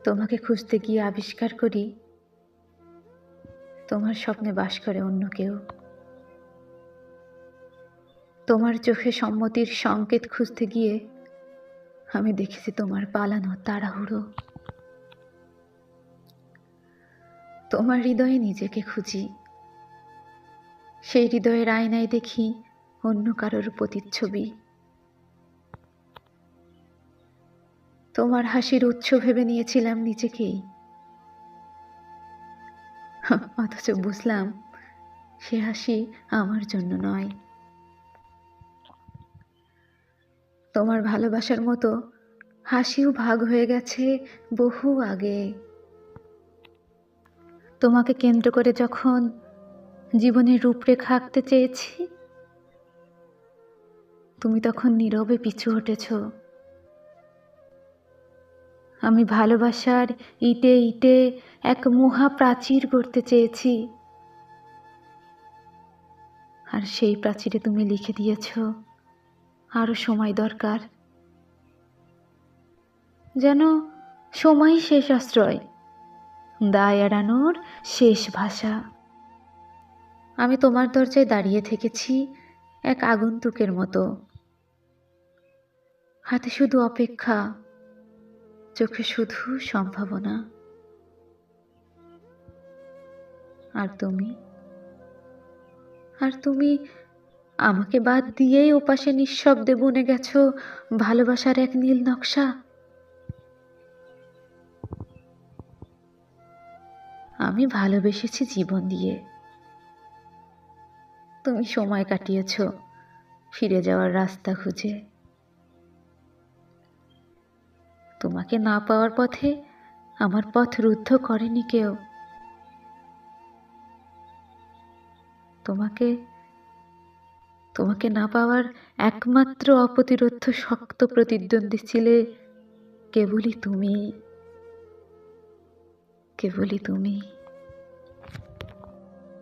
তোমাকে খুঁজতে গিয়ে আবিষ্কার করি তোমার স্বপ্নে বাস করে অন্য কেউ। তোমার চোখে সম্মতির সংকেত খুঁজতে গিয়ে আমি দেখেছি তোমার পালানো তাড়াহুড়ো। তোমার হৃদয়ে নিজেকে খুঁজি, সেই হৃদয়ের আয়নায় দেখি অন্য কারোর প্রতিচ্ছবি। তোমার হাসির উৎস ভেবে নিয়েছিলাম নিজেকেই, অথচ বুঝলাম সে হাসি আমার জন্য নয়। তোমার ভালোবাসার মতো হাসিও ভাগ হয়ে গেছে বহু আগে। তোমাকে কেন্দ্র করে যখন জীবনের রূপরেখা আঁকতে চেয়েছি, তুমি তখন নীরবে পিছু হটেছ। আমি ভালোবাসার ইটে ইটে এক মহা প্রাচীর গড়তে চেয়েছি, আর সেই প্রাচীরে তুমি লিখে দিয়েছ আরো সময় দরকার। যেন সময় শেষ আশ্রয়, দায় এড়ানোর শেষ ভাষা। আমি তোমার দরজায় দাঁড়িয়ে থেকেছি এক আগন্তুকের মতো, হাতে শুধু অপেক্ষা, চোখে শুধু সম্ভাবনা। আর তুমি আমাকে বাদ দিয়েই ওপাশে নিঃশব্দে বুনে গেছো ভালোবাসার এক নীল নকশা। আমি ভালোবেসেছি জীবন দিয়ে, তুমি সময় কাটিয়েছ ফিরে যাওয়ার রাস্তা খুঁজে। তোমাকে না পাওয়ার পথে আমার পথ রুদ্ধ করেনি কেউ। তোমাকে না পাওয়ার একমাত্র অপ্রতিরোধ্য শক্ত প্রতিদ্বন্দ্বী ছিলে কেবলই তুমি।